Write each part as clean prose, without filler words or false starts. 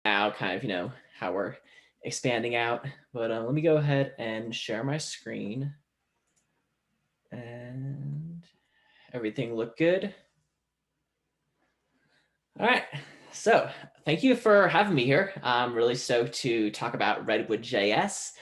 now, kind of, how we're expanding out. But let me go ahead and share my screen and everything look good. All right, so thank you for having me here. I'm really stoked to talk about RedwoodJS.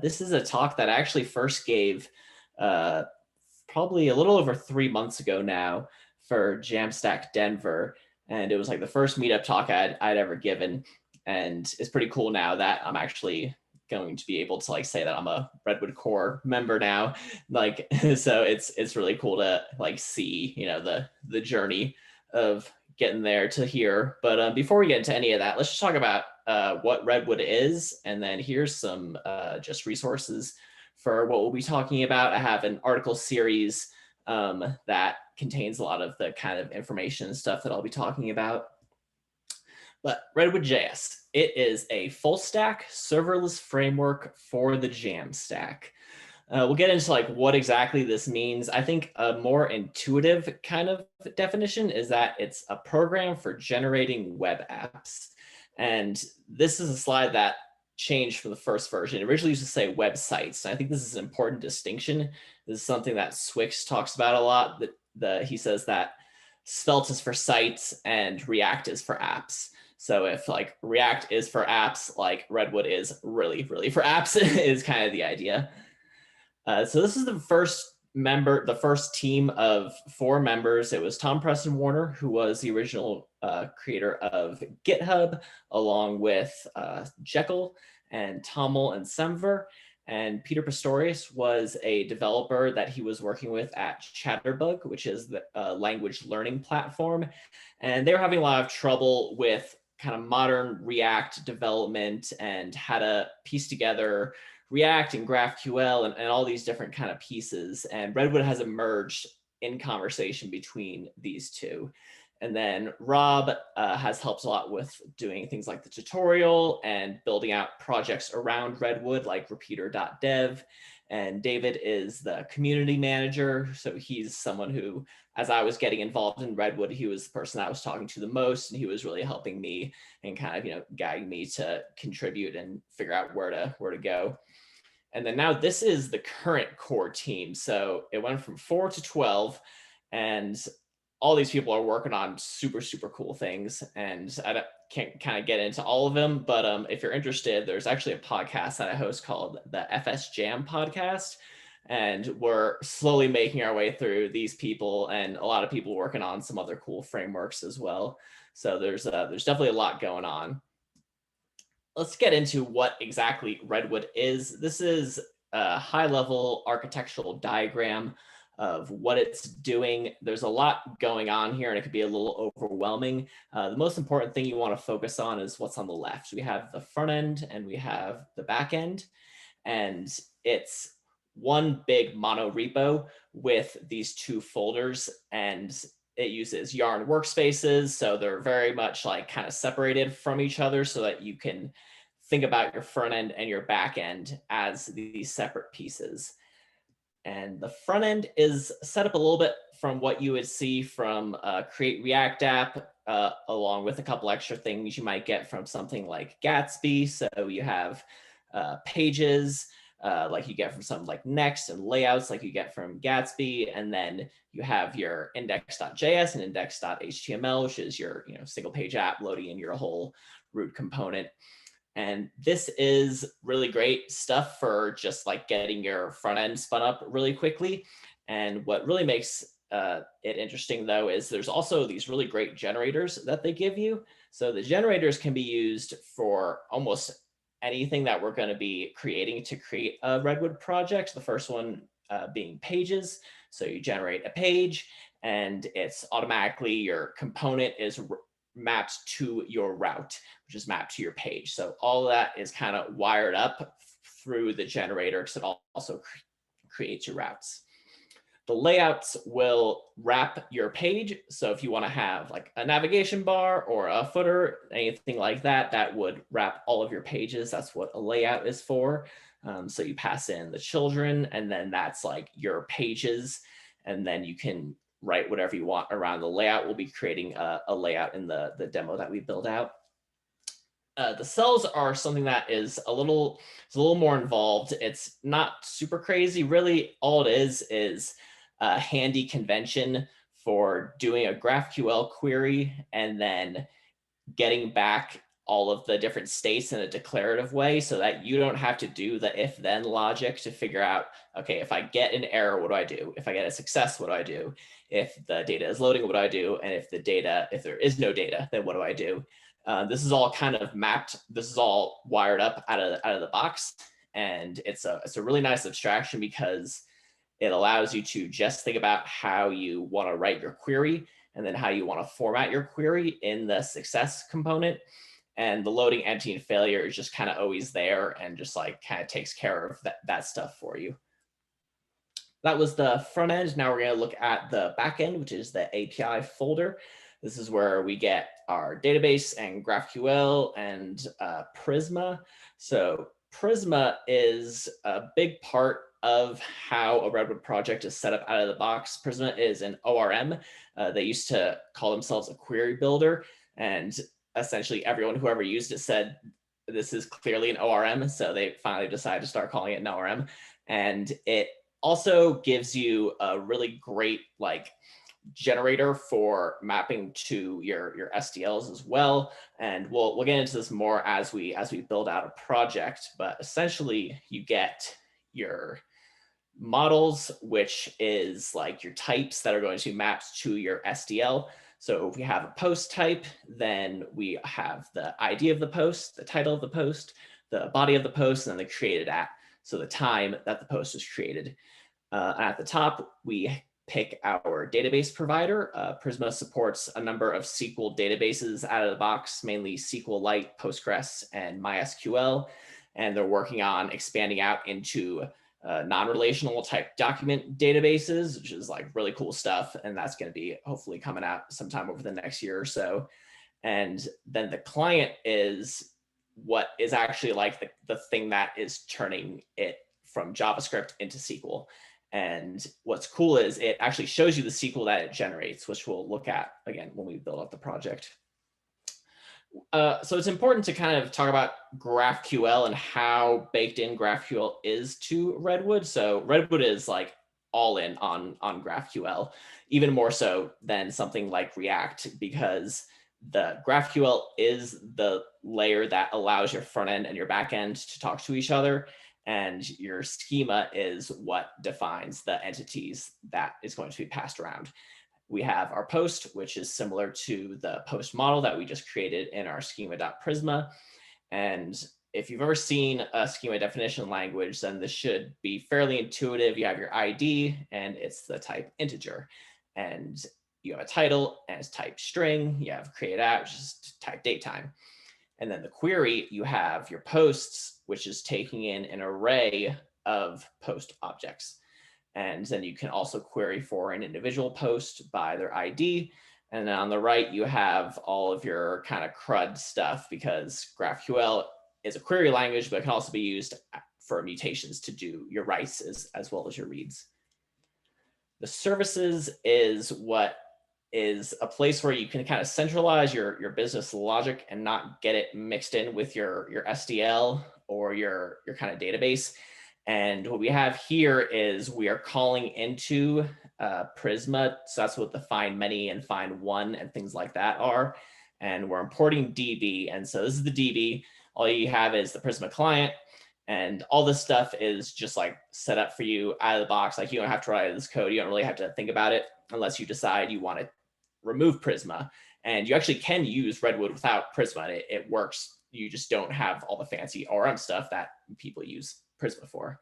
This is a talk that I actually first gave probably a little over 3 months ago now for Jamstack Denver. And it was like the first meetup talk I'd ever given. And it's pretty cool now that I'm actually going to be able to say that I'm a Redwood Core member now. So it's really cool to see, the journey of getting there to here. But before we get into any of that, let's just talk about what Redwood is. And then here's some just resources for what we'll be talking about. I have an article series that contains a lot of the kind of information and stuff that I'll be talking about. But RedwoodJS, it is a full stack serverless framework for the Jamstack. We'll get into what exactly this means. I think a more intuitive kind of definition is that it's a program for generating web apps. And this is a slide that changed from the first version. It originally used to say websites. And I think this is an important distinction. This is something that Swix talks about a lot. He says that Svelte is for sites and React is for apps. So if React is for apps, Redwood is really, really for apps is kind of the idea. So this is the first team of 4 members. It was Tom Preston Warner, who was the original creator of GitHub, along with Jekyll and Tommel and Semver. And Peter Pistorius was a developer that he was working with at Chatterbug, which is the language learning platform. And they were having a lot of trouble with kind of modern React development and how to piece together React and GraphQL and all these different kind of pieces. And Redwood has emerged in conversation between these two. And then Rob has helped a lot with doing things like the tutorial and building out projects around Redwood, like repeater.dev. And David is the community manager. So he's someone who, as I was getting involved in Redwood, he was the person I was talking to the most. And he was really helping me and kind of, guiding me to contribute and figure out where to go. And then now this is the current core team. So it went from 4 to 12, and all these people are working on super, super cool things. And I can't kind of get into all of them, but if you're interested, there's actually a podcast that I host called the FSJam Podcast. And we're slowly making our way through these people, and a lot of people working on some other cool frameworks as well. So there's definitely a lot going on. Let's get into what exactly Redwood is. This is a high-level architectural diagram of what it's doing. There's a lot going on here, and it could be a little overwhelming. The most important thing you want to focus on is what's on the left. We have the front end and we have the back end, and it's one big mono repo with these 2 folders, and it uses Yarn workspaces. So they're very much kind of separated from each other so that you can think about your front end and your back end as these separate pieces. And the front end is set up a little bit from what you would see from Create React app, along with a couple extra things you might get from something like Gatsby. So you have pages, like you get from something like Next, and layouts like you get from Gatsby. And then you have your index.js and index.html, which is your single page app loading in your whole root component. And this is really great stuff for just getting your front end spun up really quickly. And what really makes it interesting, though, is there's also these really great generators that they give you. So the generators can be used for almost anything that we're going to be creating to create a Redwood project. The first one being pages. So you generate a page, and it's automatically, your component is mapped to your route, which is mapped to your page. So all of that is kind of wired up through the generator, because it also creates your routes. The layouts will wrap your page. So if you want to have a navigation bar or a footer, anything like that, that would wrap all of your pages. That's what a layout is for. So you pass in the children, and then that's your pages. And then you can write whatever you want around the layout. We'll be creating a layout in the demo that we build out. The cells are something that is it's a little more involved. It's not super crazy. Really, all it is a handy convention for doing a GraphQL query and then getting back all of the different states in a declarative way so that you don't have to do the if then logic to figure out, okay, if I get an error, what do I do? If I get a success, what do I do? If the data is loading, what do I do? And if there is no data, then what do I do? This is all kind of mapped. This is all wired up out of the box. And it's a really nice abstraction because it allows you to just think about how you want to write your query and then how you want to format your query in the success component. And the loading, empty, and failure is just kind of always there and just like kind of takes care of that stuff for you. That was the front end. Now we're going to look at the back end, which is the API folder. This is where we get our database and GraphQL and Prisma. So Prisma is a big part of how a Redwood project is set up out of the box. Prisma is an ORM. They used to call themselves a query builder, and essentially whoever used it said, this is clearly an ORM. So they finally decided to start calling it an ORM. And it also gives you a really great like generator for mapping to your SDLs as well. And we'll get into this more as we build out a project, but essentially you get your models, which is like your types that are going to be mapped to your SDL. So if we have a post type, then we have the ID of the post, the title of the post, the body of the post, and then the created at. So the time that the post was created. At the top, we pick our database provider. Prisma supports a number of SQL databases out of the box, mainly SQLite, Postgres, and MySQL. And they're working on expanding out into non-relational type document databases, which is like really cool stuff. And that's going to be hopefully coming out sometime over the next year or so. And then the client is what is actually like the thing that is turning it from JavaScript into SQL. And what's cool is it actually shows you the SQL that it generates, which we'll look at again when we build up the project. So it's important to kind of talk about GraphQL and how baked in GraphQL is to Redwood. So Redwood is like all in on GraphQL, even more so than something like React, because the GraphQL is the layer that allows your front end and your back end to talk to each other. And your schema is what defines the entities that is going to be passed around. We have our post, which is similar to the post model that we just created in our schema.prisma. And if you've ever seen a schema definition language, then this should be fairly intuitive. You have your ID and it's the type integer. And you have a title and it's type string. You have create at, which is type datetime. And then the query, you have your posts, which is taking in an array of post objects. And then you can also query for an individual post by their ID. And then on the right, you have all of your kind of CRUD stuff, because GraphQL is a query language, but it can also be used for mutations to do your writes as well as your reads. The services is what is a place where you can kind of centralize your business logic and not get it mixed in with your SDL or your kind of database. And what we have here is we are calling into Prisma. So that's what the find many and find one and things like that are. And we're importing DB. And so this is the DB. All you have is the Prisma client. And all this stuff is just like set up for you out of the box. Like you don't have to write this code. You don't really have to think about it unless you decide you want to remove Prisma. And you actually can use Redwood without Prisma. It works. You just don't have all the fancy ORM stuff that people use Prisma for.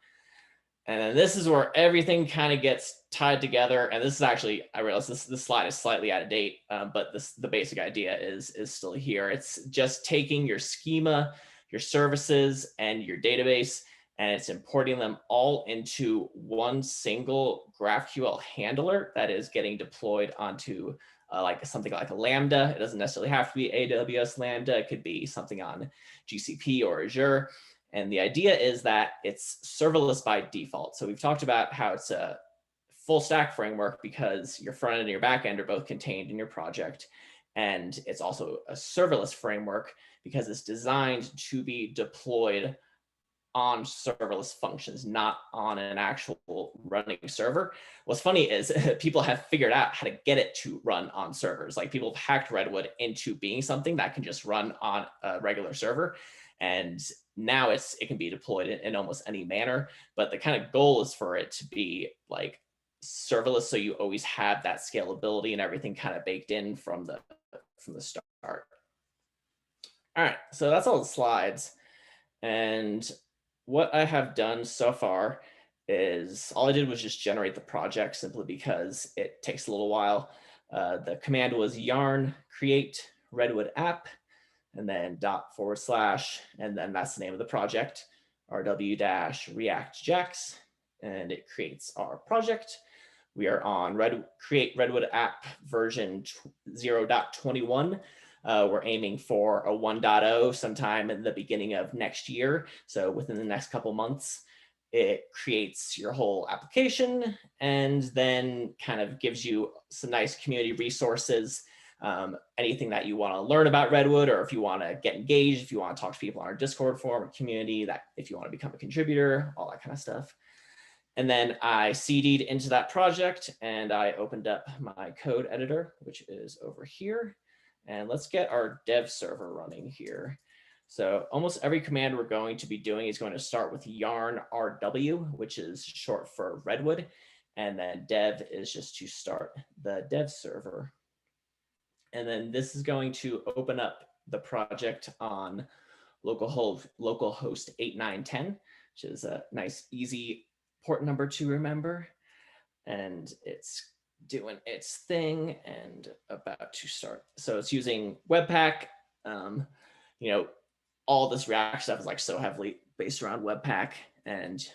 And then this is where everything kind of gets tied together. And this is actually, I realize this slide is slightly out of date, but the basic idea is still here. It's just taking your schema, your services, and your database, and it's importing them all into one single GraphQL handler that is getting deployed onto like something like a Lambda. It doesn't necessarily have to be AWS Lambda. It could be something on GCP or Azure. And the idea is that it's serverless by default. So we've talked about how it's a full stack framework because your front end and your back end are both contained in your project. And it's also a serverless framework because it's designed to be deployed on serverless functions, not on an actual running server. What's funny is people have figured out how to get it to run on servers. Like people have hacked Redwood into being something that can just run on a regular server. And now it can be deployed in almost any manner. But the kind of goal is for it to be like serverless, so you always have that scalability and everything kind of baked in from the start. All right, so that's all the slides. And what I have done so far is all I did was just generate the project simply because it takes a little while. The command was yarn create Redwood app, and then // and then that's the name of the project, rw-react-jax, and it creates our project. We are on create Redwood app version 0.21. We're aiming for a 1.0 sometime in the beginning of next year. So within the next couple months, it creates your whole application and then kind of gives you some nice community resources. Anything that you want to learn about Redwood, or if you want to get engaged, if you want to talk to people on our Discord forum or community, that if you want to become a contributor, all that kind of stuff. And then I CD'd into that project and I opened up my code editor, which is over here. And let's get our dev server running here. So almost every command we're going to be doing is going to start with yarn rw, which is short for Redwood. And then dev is just to start the dev server. And then this is going to open up the project on localhost 8910, which is a nice, easy port number to remember. And it's doing its thing and about to start. So it's using Webpack. All this React stuff is like so heavily based around Webpack, and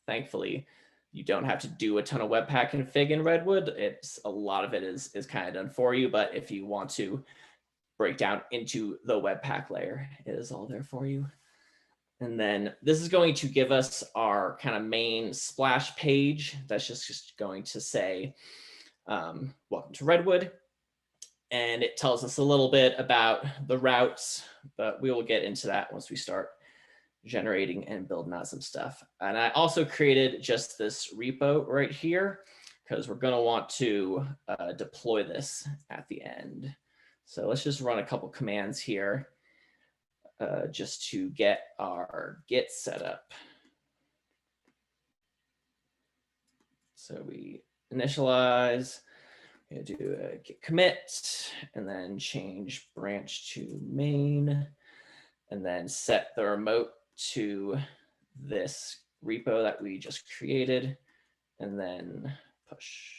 thankfully you don't have to do a ton of Webpack config in Redwood. A lot of it is kind of done for you, but if you want to break down into the Webpack layer, it is all there for you. And then this is going to give us our kind of main splash page. That's just going to say, welcome to Redwood. And it tells us a little bit about the routes, but we will get into that once we start generating and building out some stuff. And I also created just this repo right here because we're going to want to deploy this at the end. So let's just run a couple commands here just to get our Git set up. So we initialize, we're going to do a git commit, and then change branch to main, and then set the remote to this repo that we just created, and then push.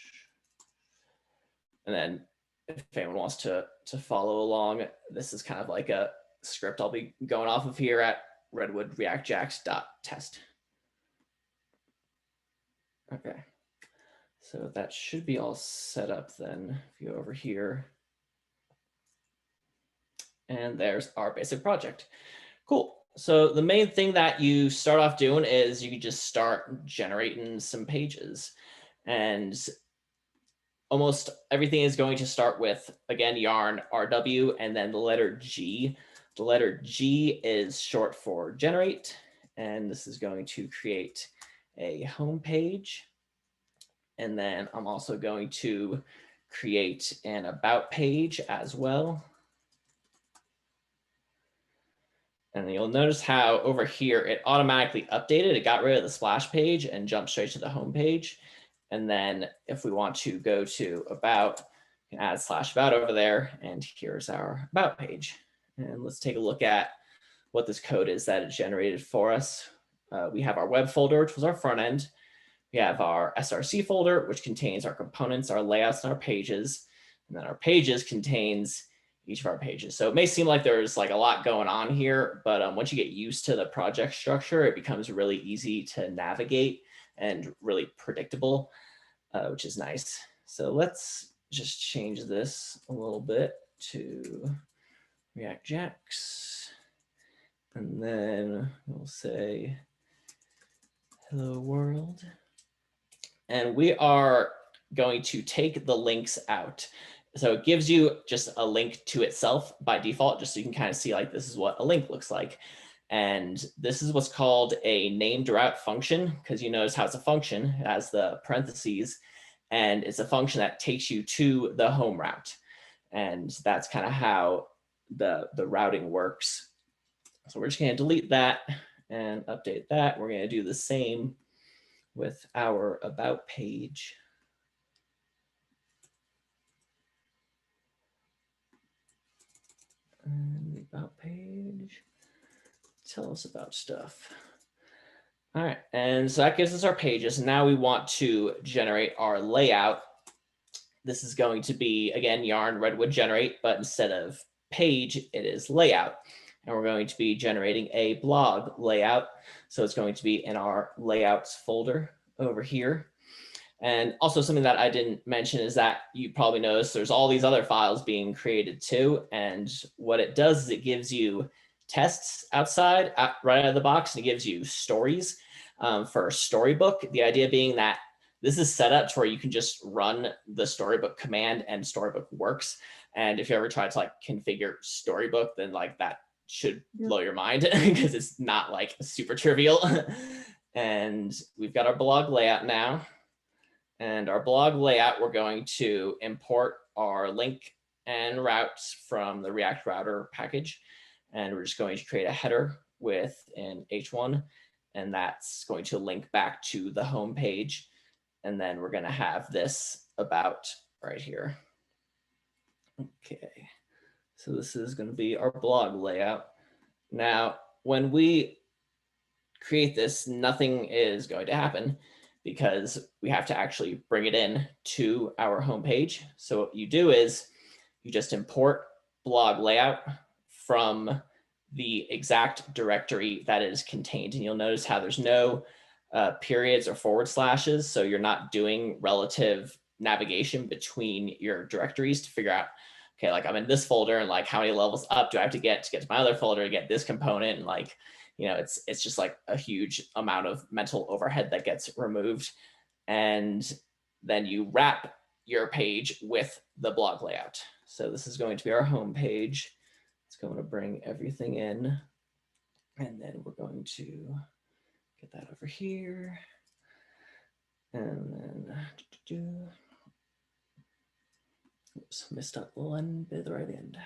And then if anyone wants to follow along, this is kind of like a script I'll be going off of here at redwood-react-jax.test. Okay. So that should be all set up then. If you go over here. And there's our basic project. Cool. So the main thing that you start off doing is you can just start generating some pages. And almost everything is going to start with, again, yarn rw and then the letter G. The letter G is short for generate. And this is going to create a home page. And then I'm also going to create an about page as well. And you'll notice how over here, it automatically updated. It got rid of the splash page and jumped straight to the home page. And then if we want to go to about, you can add /about over there. And here's our about page. And let's take a look at what this code is that it generated for us. We have our web folder, which was our front end. We have our SRC folder, which contains our components, our layouts, and our pages. And then our pages contains each of our pages. So it may seem like there's like a lot going on here, but once you get used to the project structure, it becomes really easy to navigate and really predictable, which is nice. So let's just change this a little bit to React-Jax. And then we'll say, hello world. And we are going to take the links out. So it gives you just a link to itself by default, just so you can kind of see like this is what a link looks like. And this is what's called a named route function, because you notice how it's a function. It has the parentheses, and it's a function that takes you to the home route. And that's kind of how the routing works. So we're just going to delete that and update that. We're going to do the same with our about page. And the about page, tell us about stuff. All right, and so that gives us our pages. Now we want to generate our layout. This is going to be, again, yarn redwood generate, but instead of page, it is layout. And we're going to be generating a blog layout. So it's going to be in our layouts folder over here. And also something that I didn't mention is that you probably noticed there's all these other files being created too. And what it does is it gives you tests outside, right out of the box, and it gives you stories for a storybook. The idea being that this is set up to where you can just run the storybook command and storybook works. And if you ever try to like configure storybook, then like that should blow your mind because it's not like super trivial. And we've got our blog layout now. And our blog layout, we're going to import our link and routes from the React router package. And we're just going to create a header with an H1, and that's going to link back to the home page. And then we're going to have this about right here. Okay, so this is going to be our blog layout. Now, when we create this, nothing is going to happen because we have to actually bring it in to our home page. So what you do is you just import blog layout from the exact directory that is contained. And you'll notice how there's no periods or forward slashes. So you're not doing relative navigation between your directories to figure out, okay, like I'm in this folder and like how many levels up do I have to get to my other folder to get this component? And like, you know, it's just like a huge amount of mental overhead that gets removed. And then you wrap your page with the blog layout. So this is going to be our home page. It's going to bring everything in. And then we're going to get that over here. And then, oops, missed up one bit at the right end.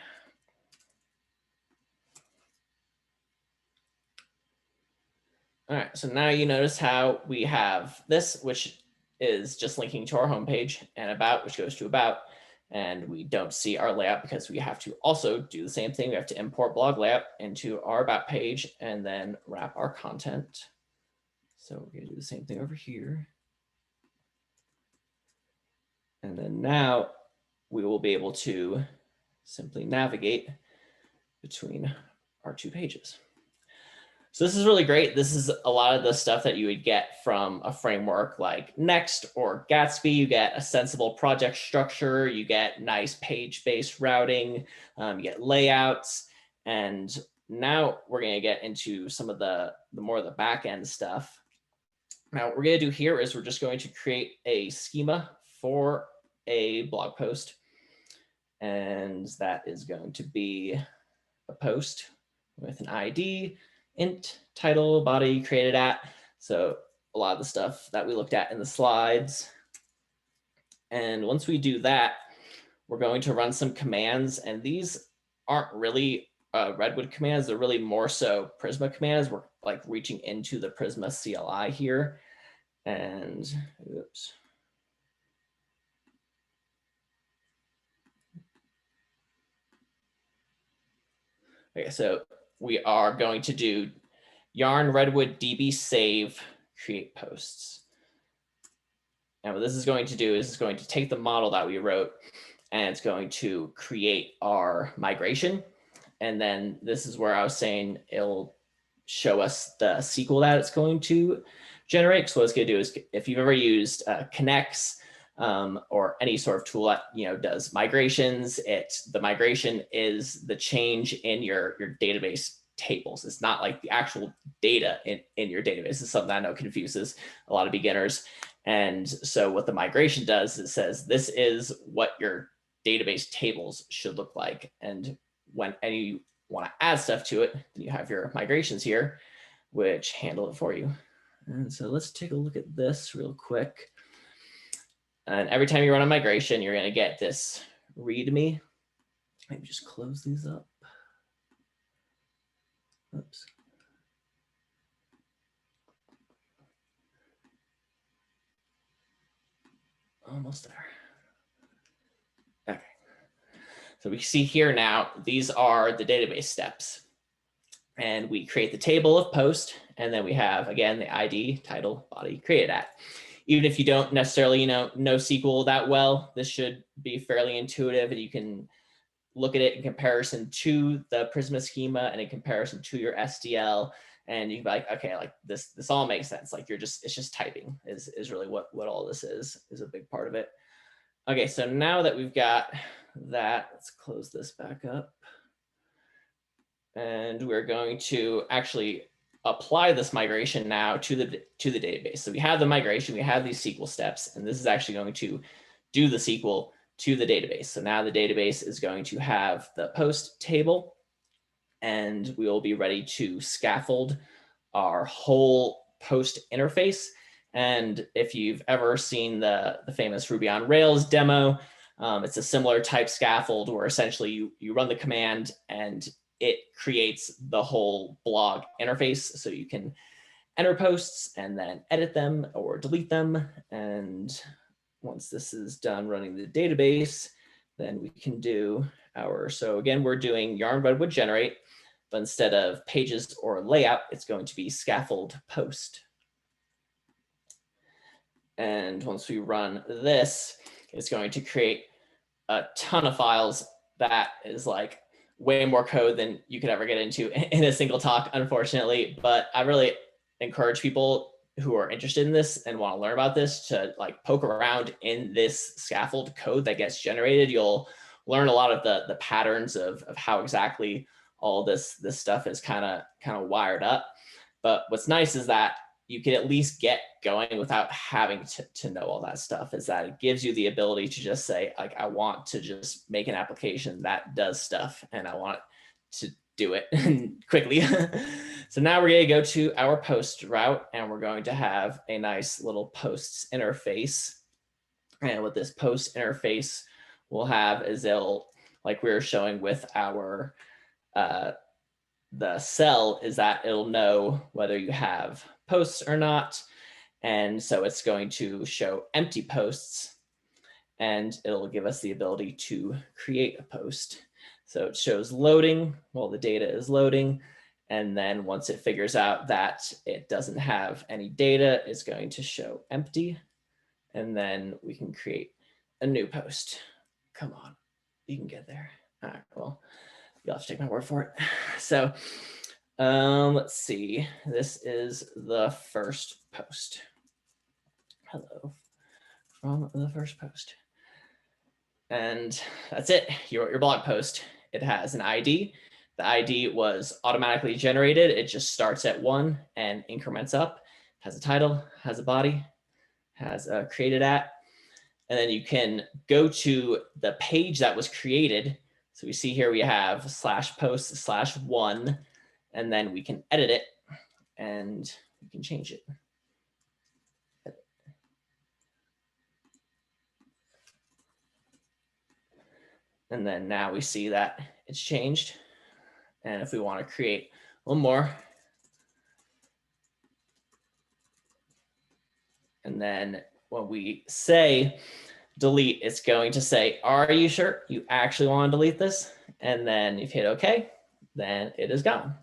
All right, so now you notice how we have this, which is just linking to our homepage, and about, which goes to about, and we don't see our layout because we have to also do the same thing. We have to import blog layout into our about page and then wrap our content. So we're gonna do the same thing over here. And then now we will be able to simply navigate between our two pages. So this is really great. This is a lot of the stuff that you would get from a framework like Next or Gatsby. You get a sensible project structure, you get nice page-based routing, you get layouts. And now we're gonna get into some of the more of the back-end stuff. Now what we're gonna do here is we're just going to create a schema for a blog post. And that is going to be a post with an ID, int, title, body, created at. So a lot of the stuff that we looked at in the slides. And once we do that, we're going to run some commands. And these aren't really Redwood commands. They're really more so Prisma commands. We're like reaching into the Prisma CLI here. And oops. Okay, so we are going to do yarn redwood db save create posts. And what this is going to do is it's going to take the model that we wrote and it's going to create our migration. And then this is where I was saying it'll show us the SQL that it's going to generate. So what it's going to do is if you've ever used Connects or any sort of tool that does migrations, the migration is the change in your database tables. It's not like the actual data in your database. This is something I know confuses a lot of beginners. And so what the migration does, it says this is what your database tables should look like. And when you want to add stuff to it, then you have your migrations here, which handle it for you. And so let's take a look at this real quick. And every time you run a migration, you're going to get this README. Maybe just close these up. Oops. Almost there. Okay. So we see here now, these are the database steps. And we create the table of post, and then we have, again, the ID, title, body, created at. Even if you don't necessarily know SQL that well, this should be fairly intuitive, and you can look at it in comparison to the Prisma schema and in comparison to your SDL, and you can be like, okay, like this all makes sense. Like it's just typing is really what all this is a big part of it. Okay, so now that we've got that, let's close this back up. And we're going to actually apply this migration now to the database. So we have the migration, we have these SQL steps, and this is actually going to do the SQL to the database. So now the database is going to have the post table, and we will be ready to scaffold our whole post interface. And if you've ever seen the famous Ruby on Rails demo, it's a similar type scaffold where essentially you run the command and it creates the whole blog interface. So you can enter posts and then edit them or delete them. And once this is done running the database, then we can do so again, we're doing yarn redwood generate, but instead of pages or layout, it's going to be scaffold post. And once we run this, it's going to create a ton of files that is like way more code than you could ever get into in a single talk, unfortunately. But I really encourage people who are interested in this and want to learn about this to like poke around in this scaffold code that gets generated. You'll learn a lot of the patterns of how exactly all this stuff is kind of wired up. But what's nice is that you can at least get going without having to know all that stuff, is that it gives you the ability to just say, like, I want to just make an application that does stuff and I want to do it quickly. So now we're going to go to our post route, and we're going to have a nice little posts interface. And what this post interface will have is it'll, like we were showing with our the cell, is that it'll know whether you have posts or not. And so it's going to show empty posts, and it'll give us the ability to create a post. So it shows loading while the data is loading. And then once it figures out that it doesn't have any data, it's going to show empty. And then we can create a new post. Come on, you can get there. All right, well, you'll have to take my word for it. So let's see. This is the first post. Hello from the first post. And that's it, your blog post. It has an ID. The ID was automatically generated. It just starts at 1 and increments up. Has a title, has a body, has a created at. And then you can go to the page that was created. So we see here we have /post/1, and then we can edit it and we can change it. And then now we see that it's changed. And if we want to create one more, and then when we say delete, it's going to say, are you sure you actually want to delete this? And then if you hit OK, then it is gone.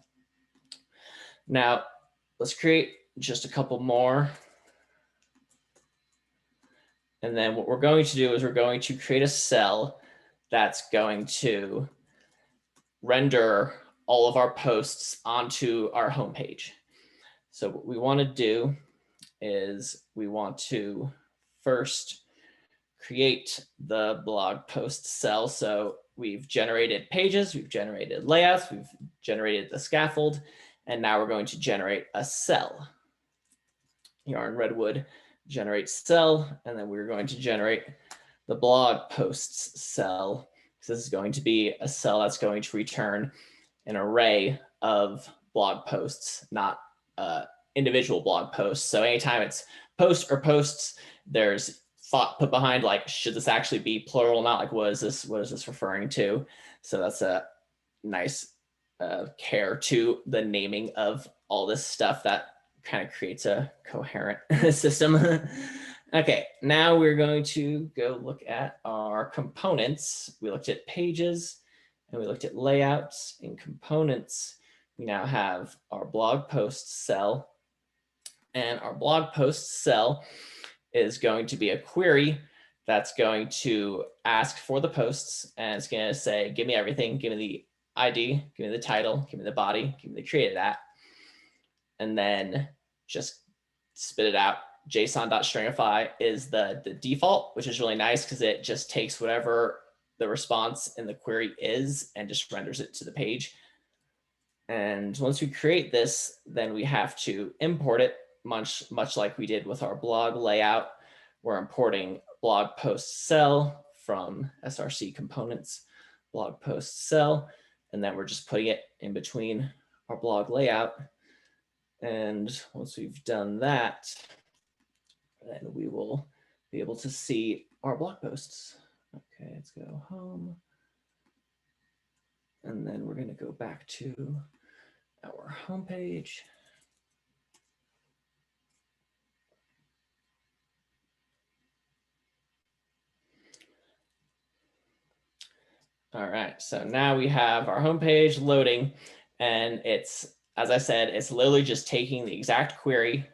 Now, let's create just a couple more. And then what we're going to do is we're going to create a cell that's going to render all of our posts onto our homepage. So what we want to do is we want to first create the blog post cell. So we've generated pages, we've generated layouts, we've generated the scaffold, and now we're going to generate a cell. Yarn Redwood generate cell, and then we're going to generate the blog posts cell. So this is going to be a cell that's going to return an array of blog posts, not individual blog posts. So anytime it's post or posts, there's thought put behind, like, should this actually be plural, not like, what is this referring to? So that's a nice care to the naming of all this stuff that kind of creates a coherent system. Okay, now we're going to go look at our components. We looked at pages and we looked at layouts. In components, we now have our blog post cell, and our blog post cell is going to be a query that's going to ask for the posts, and it's going to say, give me everything, give me the ID, give me the title, give me the body, give me the created at, and then just spit it out. JSON.stringify is the default, which is really nice because it just takes whatever the response in the query is and just renders it to the page. And once we create this, then we have to import it, much like we did with our blog layout. We're importing blog post cell from src components, blog post cell, and then we're just putting it in between our blog layout. And once we've done that, then we will be able to see our blog posts. Okay, let's go home. And then we're going to go back to our homepage. All right, so now we have our homepage loading, and it's, as I said, it's literally just taking the exact query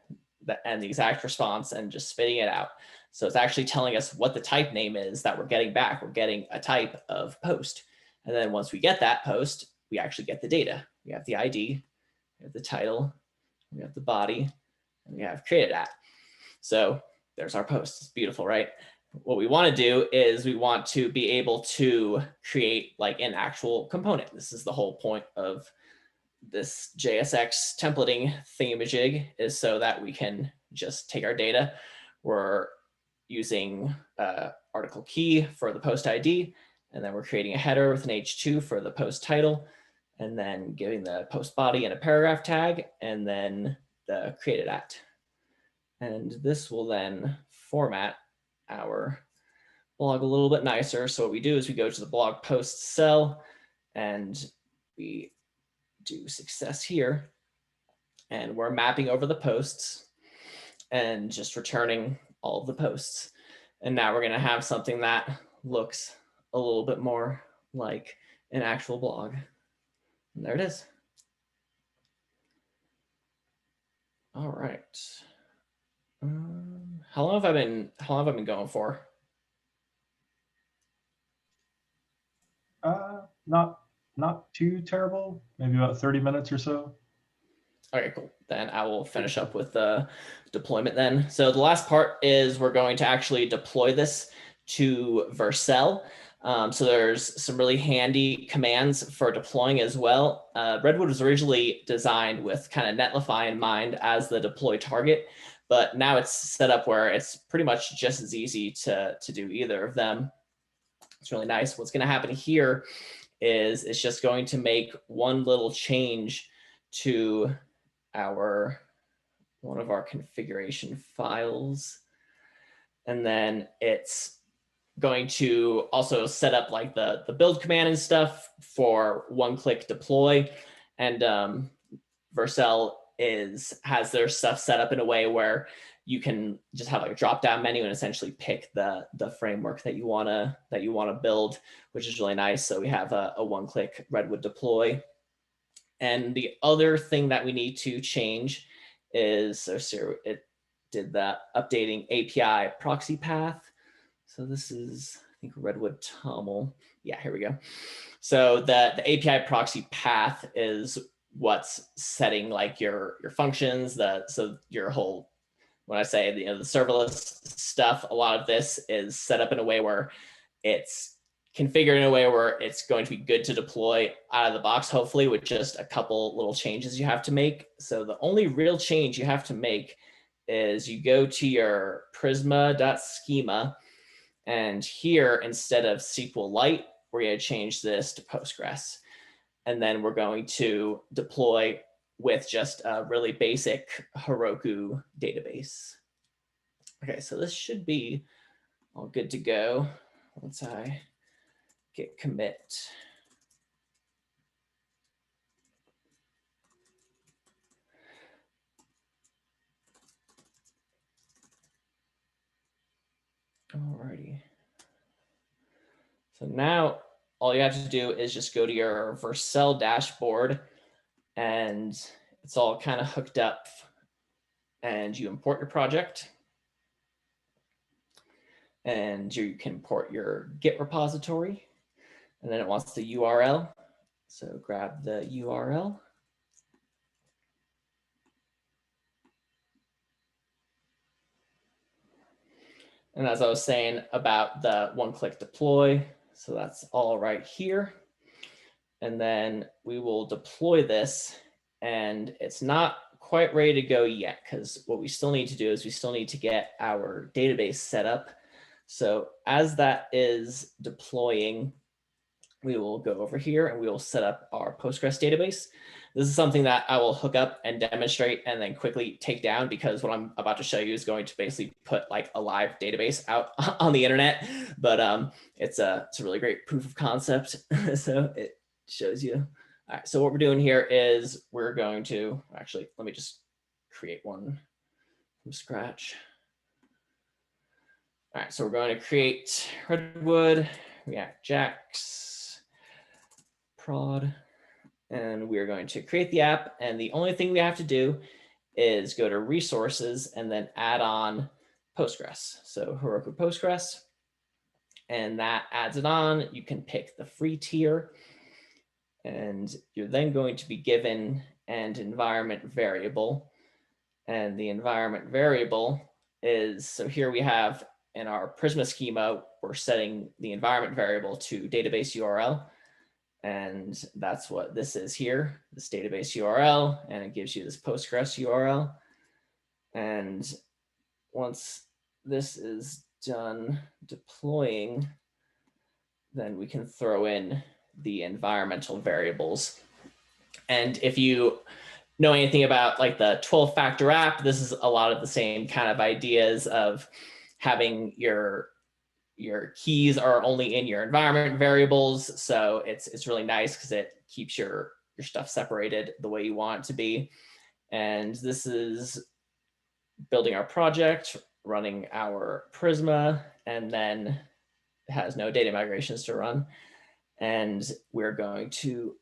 and the exact response and just spitting it out. So it's actually telling us what the type name is that we're getting back. We're getting a type of post. And then once we get that post, we actually get the data. We have the ID, we have the title, we have the body, and we have created at. So there's our post. It's beautiful, right? What we want to do is we want to be able to create like an actual component. This is the whole point of this JSX templating thingamajig, is so that we can just take our data. We're using article key for the post ID, and then we're creating a header with an H2 for the post title, and then giving the post body and a paragraph tag, and then the created at. And this will then format our blog a little bit nicer. So what we do is we go to the blog post cell and we do success here, and we're mapping over the posts and just returning all of the posts. And now we're going to have something that looks a little bit more like an actual blog. And there it is. All right. How long have I been going for? Not too terrible. Maybe about 30 minutes or so. Okay, cool. Then I will finish up with the deployment then. So the last part is we're going to actually deploy this to Vercel. So there's some really handy commands for deploying as well. Redwood was originally designed with kind of Netlify in mind as the deploy target, but now it's set up where it's pretty much just as easy to do either of them. It's really nice. What's going to happen here is it's just going to make one little change to one of our configuration files. And then it's going to also set up like the build command and stuff for one-click deploy. And Vercel has their stuff set up in a way where you can just have like a drop-down menu and essentially pick the framework that you wanna build, which is really nice. So we have a one-click Redwood deploy. And the other thing that we need to change is, so it did the updating API proxy path. So this is, I think, Redwood TOML. Yeah, here we go. So the API proxy path is what's setting like your functions, so your whole, when I say the serverless stuff, a lot of this is set up in a way where it's configured in a way where it's going to be good to deploy out of the box, hopefully, with just a couple little changes you have to make. So the only real change you have to make is you go to your prisma.schema, And here, instead of SQLite, we're going to change this to Postgres. And then we're going to deploy with just a really basic Heroku database. Okay, so this should be all good to go once I git commit. Alrighty. So now all you have to do is just go to your Vercel dashboard, and it's all kind of hooked up, and you import your project, and you can import your Git repository, and then it wants the URL. So grab the URL. And as I was saying about the one-click deploy, so that's all right here. And then we will deploy this, and it's not quite ready to go yet, because what we still need to do is we still need to get our database set up. So as that is deploying, we will go over here and we will set up our Postgres database. This is something that I will hook up and demonstrate and then quickly take down, because what I'm about to show you is going to basically put like a live database out on the internet. But it's a really great proof of concept. So it shows you. All right, so what we're doing here is we're going to, actually, let me just create one from scratch. All right, so we're going to create Redwood, React Jax, prod, and we're going to create the app. And the only thing we have to do is go to resources and then add on Postgres. So Heroku Postgres, and that adds it on. You can pick the free tier, and you're then going to be given an environment variable. And the environment variable is, so here we have in our Prisma schema, we're setting the environment variable to database URL. And that's what this is here, this database URL, and it gives you this Postgres URL. And once this is done deploying, then we can throw in the environmental variables. And if you know anything about like the 12-factor app, this is a lot of the same kind of ideas of having your keys are only in your environment variables. So it's really nice because it keeps your stuff separated the way you want it to be. And this is building our project, running our Prisma, and then it has no data migrations to run. And we're going to,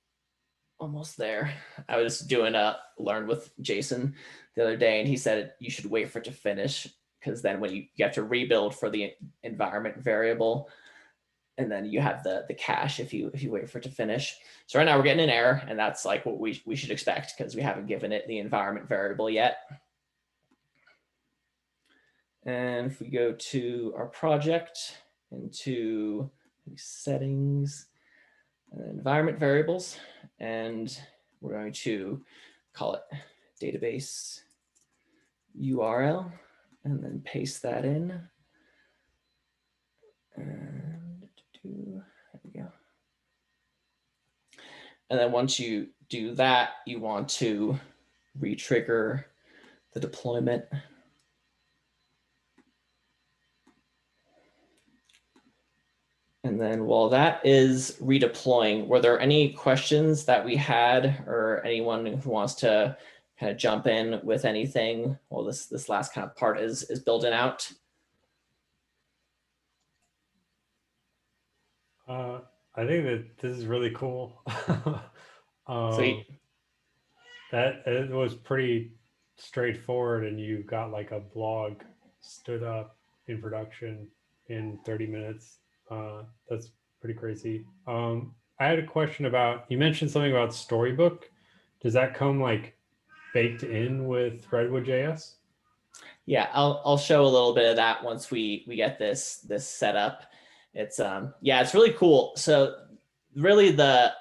almost there. I was doing a learn with Jason the other day, and he said you should wait for it to finish, because then when you have to rebuild for the environment variable, and then you have the cache if you wait for it to finish. So right now we're getting an error, and that's like what we should expect, because we haven't given it the environment variable yet. And if we go to our project, into settings, and environment variables, and we're going to call it database URL, and then paste that in. And there we go. And then once you do that, you want to re-trigger the deployment. And then while that is redeploying, were there any questions that we had, or anyone who wants to kind of jump in with anything while this last kind of part is building out? I think that this is really cool. Sweet. That it was pretty straightforward, and you got like a blog stood up in production in 30 minutes. That's pretty crazy. I had a question about, you mentioned something about Storybook. Does that come like baked in with RedwoodJS? Yeah, I'll show a little bit of that once we get this set up. It's yeah, it's really cool. So really the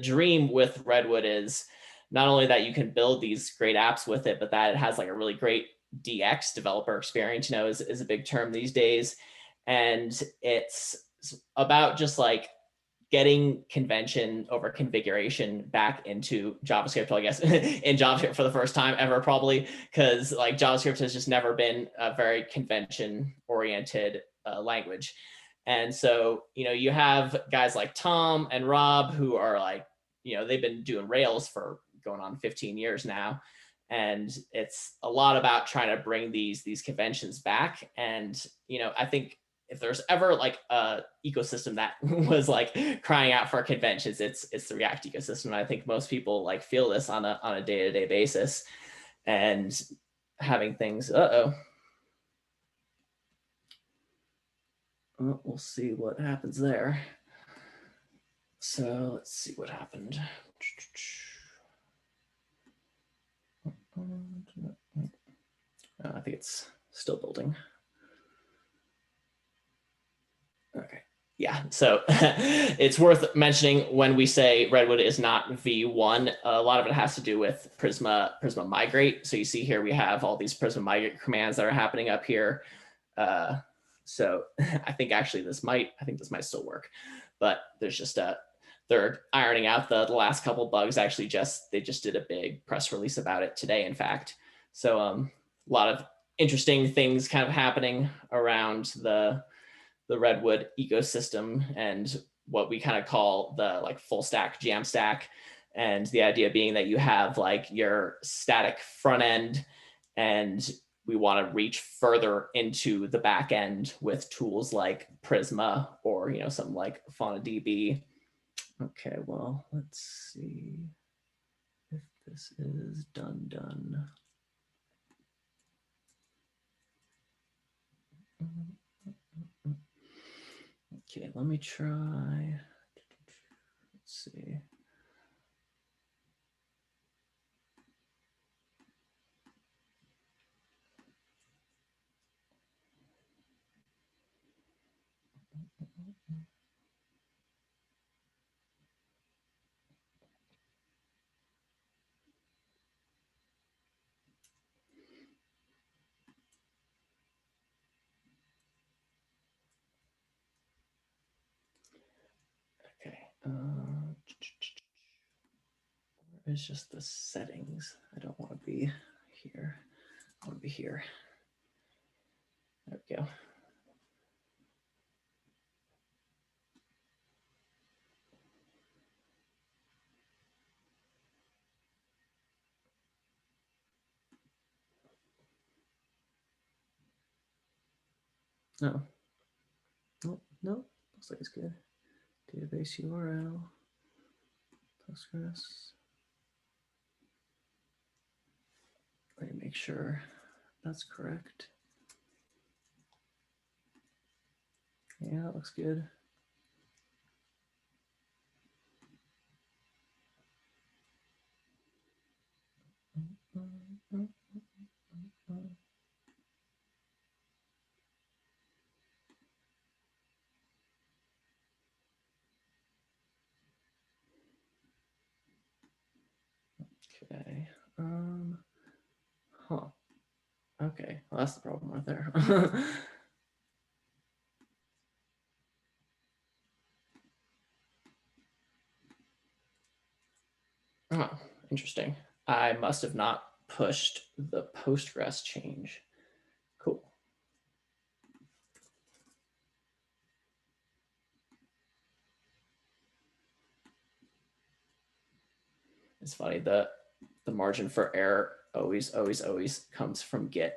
dream with Redwood is not only that you can build these great apps with it, but that it has like a really great DX, developer experience, is a big term these days. and it's about just like getting convention over configuration back into JavaScript, I guess, in JavaScript for the first time ever, probably, because like JavaScript has just never been a very convention-oriented language. And so, you have guys like Tom and Rob who are like, they've been doing Rails for going on 15 years now. And it's a lot about trying to bring these conventions back. And, I think if there's ever like a ecosystem that was like crying out for conventions, it's the React ecosystem. And I think most people like feel this on a day-to-day basis, and having things, we'll see what happens there. So let's see what happened. I think it's still building. Okay. Yeah, so it's worth mentioning when we say Redwood is not V1, a lot of it has to do with Prisma migrate. So you see here we have all these Prisma migrate commands that are happening up here. So I think actually this might still work, but there's just they're ironing out the last couple bugs. Actually, they just did a big press release about it today, in fact. So a lot of interesting things kind of happening around the Redwood ecosystem, and what we kind of call the like full stack Jamstack. And the idea being that you have like your static front end, and we want to reach further into the back end with tools like Prisma or, something like FaunaDB. Okay, well, let's see if this is done. Okay, let me try. Let's see. Okay. Where's just the settings? I don't want to be here. I want to be here. There we go. No. Oh, no. Looks like it's good. Database URL. Postgres. Let me make sure that's correct. Yeah, that looks good. Okay. Okay. Well, that's the problem right there. Oh, interesting. I must have not pushed the Postgres change. Cool. It's funny, the margin for error always comes from Git.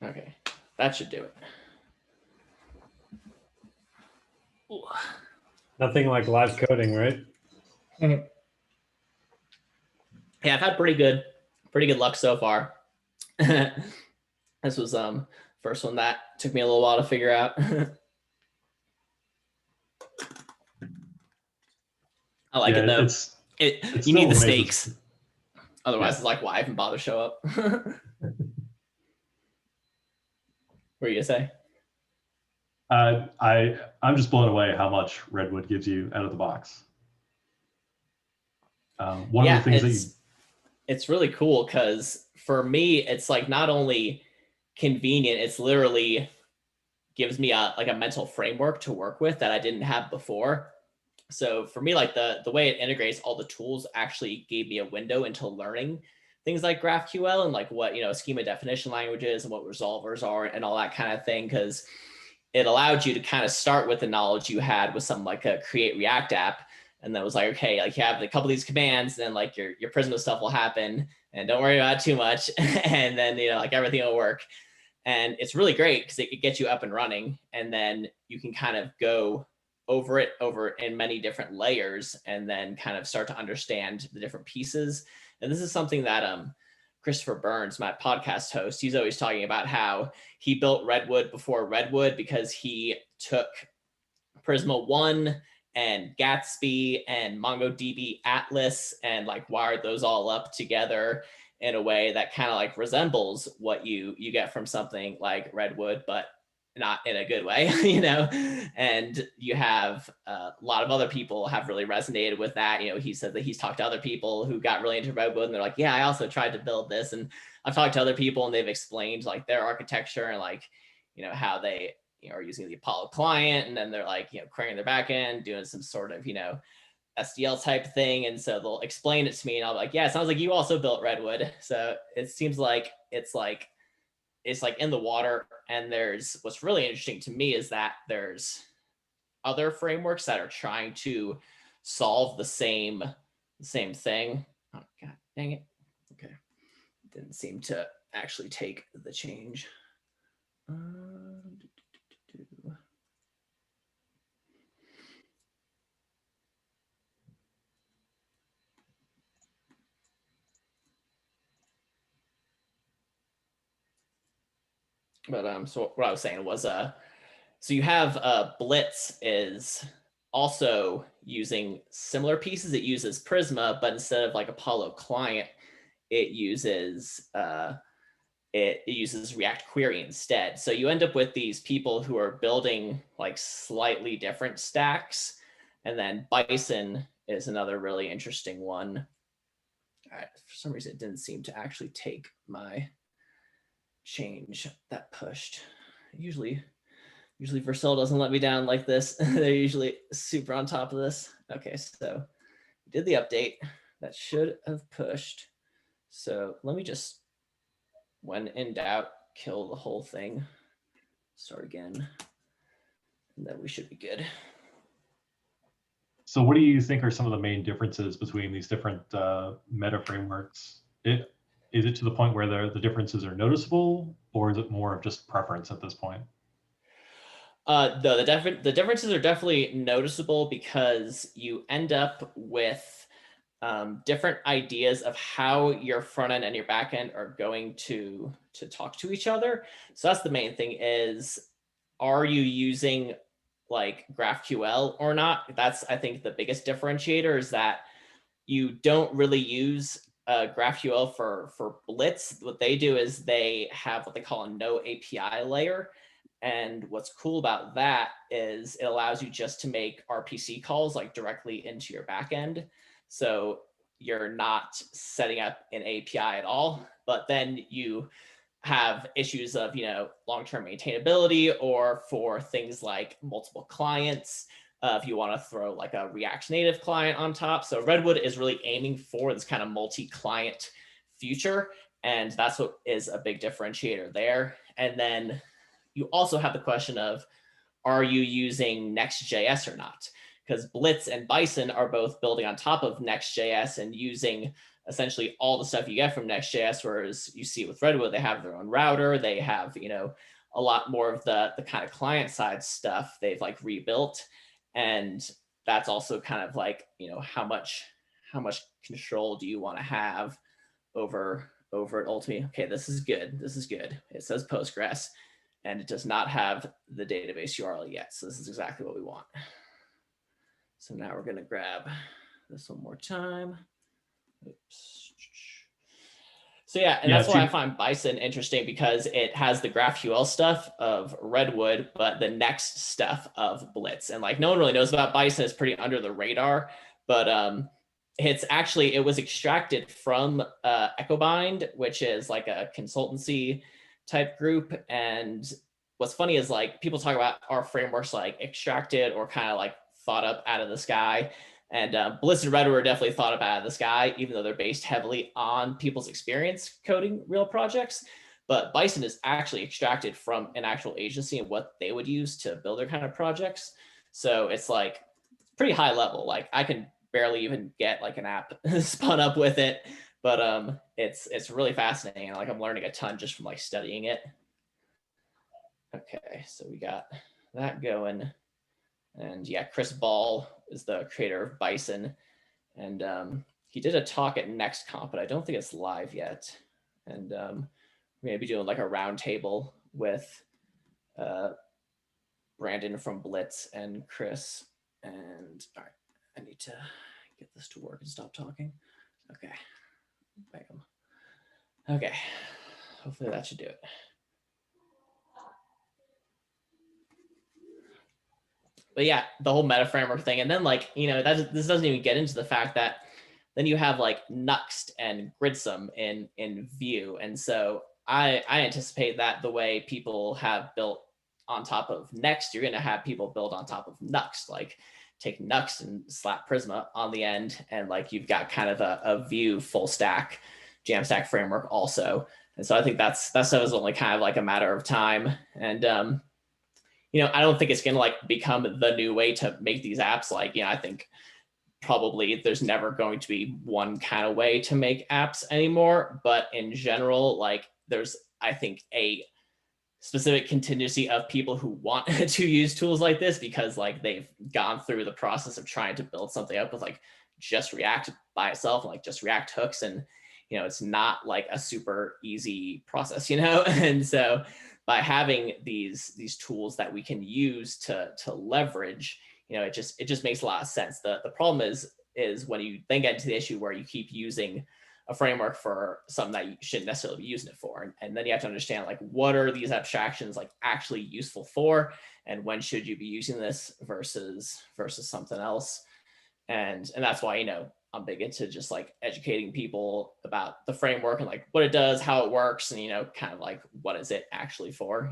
Okay, that should do it. Ooh. Nothing like live coding, right? Mm-hmm. Yeah, I've had pretty good luck so far. This was first one that took me a little while to figure out. I like it though. You need the stakes. Otherwise, it's like, why even bother show up? What were you gonna say? I'm just blown away how much Redwood gives you out of the box. One of the things it's really cool because for me, it's like not only convenient, it's literally gives me a mental framework to work with that I didn't have before. So for me, like the way it integrates all the tools actually gave me a window into learning things like GraphQL and like what, schema definition languages and what resolvers are and all that kind of thing. Cause it allowed you to kind of start with the knowledge you had with something like a create React app. And then was like, okay, like you have a couple of these commands, then like your Prisma stuff will happen and don't worry about it too much. And then, like everything will work. And it's really great because it gets you up and running. And then you can kind of go over in many different layers and then kind of start to understand the different pieces. And this is something that Christopher Burns, my podcast host, he's always talking about how he built Redwood before Redwood because he took Prisma 1 and Gatsby and MongoDB Atlas and like wired those all up together in a way that kind of like resembles what you get from something like Redwood, but not in a good way, and you have a lot of other people have really resonated with that. He said that he's talked to other people who got really into Redwood and they're like, yeah, I also tried to build this. And I've talked to other people and they've explained like their architecture and like, how they are using the Apollo client. And then they're like, querying their backend, doing some sort of, SDL type thing. And so they'll explain it to me and I'll be like, yeah, it sounds like you also built Redwood. So it seems like it's like in the water. And there's what's really interesting to me is that there's other frameworks that are trying to solve the same thing. Oh god dang it. Okay, didn't seem to actually take the change. But so what I was saying was so you have Blitz is also using similar pieces. It uses Prisma, but instead of like Apollo client, it uses it uses React Query instead. So you end up with these people who are building like slightly different stacks. And then Bison is another really interesting one. All right, for some reason, it didn't seem to actually take my change that pushed. Usually Vercel doesn't let me down like this. They're usually super on top of this. Okay, so we did the update. That should have pushed. So let me just, when in doubt, kill the whole thing. Start again. And then we should be good. So what do you think are some of the main differences between these different meta frameworks? Is it to the point where the differences are noticeable, or is it more of just preference at this point? The differences are definitely noticeable because you end up with different ideas of how your front end and your back end are going to talk to each other. So that's the main thing is, are you using like GraphQL or not? That's, I think, the biggest differentiator is that you don't really use GraphQL for Blitz. What they do is they have what they call a no API layer. And what's cool about that is it allows you just to make RPC calls like directly into your backend. So you're not setting up an API at all, but then you have issues of, long-term maintainability, or for things like multiple clients, if you want to throw like a React Native client on top. So Redwood is really aiming for this kind of multi-client future. And that's what is a big differentiator there. And then you also have the question of, are you using Next.js or not? Because Blitz and Bison are both building on top of Next.js and using essentially all the stuff you get from Next.js, whereas you see with Redwood, they have their own router. They have, a lot more of the kind of client side stuff they've like rebuilt. And that's also kind of like, how much control do you want to have over it ultimately? Okay, this is good. It says Postgres, and it does not have the database URL yet. So this is exactly what we want. So now we're going to grab this one more time. Oops. So yeah, and that's why I find Bison interesting, because it has the GraphQL stuff of Redwood, but the next stuff of Blitz. And like no one really knows about Bison. It's pretty under the radar, but it was extracted from EchoBind, which is like a consultancy type group. And what's funny is like people talk about our frameworks like extracted or kind of like thought up out of the sky. And Bliss and Redwood are definitely thought up out of the sky, even though they're based heavily on people's experience coding real projects. But Bison is actually extracted from an actual agency and what they would use to build their kind of projects. So it's like pretty high level. Like I can barely even get like an app spun up with it, but it's really fascinating. And like I'm learning a ton just from like studying it. Okay, so we got that going. And yeah, Chris Ball is the creator of Bison. And he did a talk at NextConf, but I don't think it's live yet. And we're going to be doing like a roundtable with Brandon from Blitz and Chris. And all right, I need to get this to work and stop talking. Okay, bam. Okay, hopefully that should do it. But yeah, the whole meta framework thing. And then like, this doesn't even get into the fact that then you have like Nuxt and Gridsome in Vue. And so I anticipate that the way people have built on top of Next, you're going to have people build on top of Nuxt, like take Nuxt and slap Prisma on the end. And like, you've got kind of a Vue full stack Jamstack framework also. And so I think that stuff is only kind of like a matter of time. And, I don't think it's going to like become the new way to make these apps. Like, I think probably there's never going to be one kind of way to make apps anymore. But in general, like there's, I think, a specific contingency of people who want to use tools like this because like they've gone through the process of trying to build something up with like just React by itself, like just React hooks. And, it's not like a super easy process, And so by having these tools that we can use to leverage, it just makes a lot of sense. The problem is when you then get into the issue where you keep using a framework for something that you shouldn't necessarily be using it for. And then you have to understand like what are these abstractions like actually useful for, and when should you be using this versus something else. And that's why, I'm big into just like educating people about the framework and like what it does, how it works, and, kind of like what is it actually for,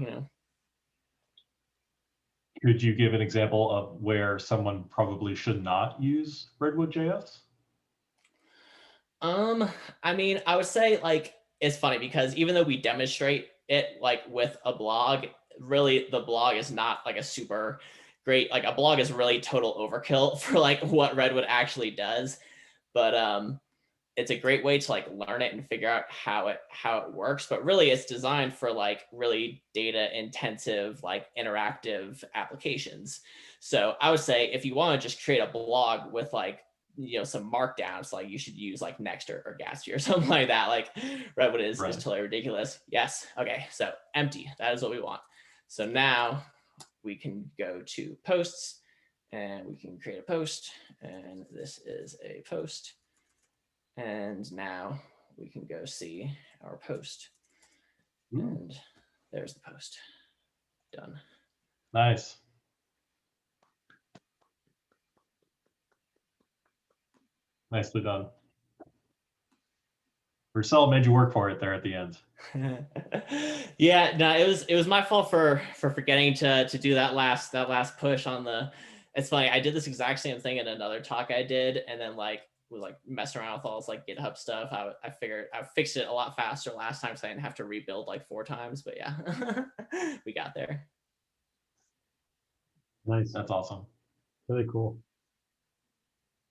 Could you give an example of where someone probably should not use RedwoodJS? I mean, I would say like, it's funny because even though we demonstrate it like with a blog, really the blog is not like a super great, like a blog is really total overkill for like what Redwood actually does. But it's a great way to like learn it and figure out how it works. But really it's designed for like really data intensive, like interactive applications. So I would say if you want to just create a blog with like, some markdowns, like you should use like Next or Gatsby or something like that. Like Redwood is totally ridiculous. Yes. Okay. So empty, that is what we want. So now we can go to posts and we can create a post, and this is a post. And now we can go see our post. And there's the post. Done. Nice. Nicely done. Vercel made you work for it there at the end. Yeah, no, it was my fault for forgetting to do that last push on the. It's funny, I did this exact same thing in another talk I did, and then like was like messing around with all this like GitHub stuff. I figured I fixed it a lot faster last time, so I didn't have to rebuild like 4 times. But yeah, we got there. Nice. That's awesome. Really cool.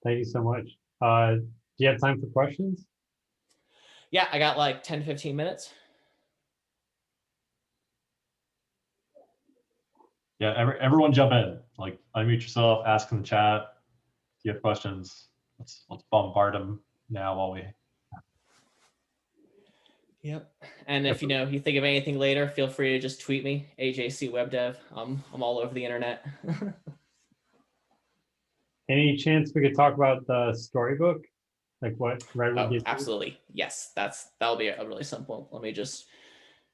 Thank you so much. Do you have time for questions? Yeah, I got like 10 to 15 minutes. Yeah, everyone jump in. Like unmute yourself, ask in the chat. If you have questions, let's bombard them now while we. Yep. And if you think of anything later, feel free to just tweet me, AJC Web Dev. I'm all over the internet. Any chance we could talk about the storybook? Like what Redwood gives you? Absolutely. Yes, that'll be a really simple. Let me just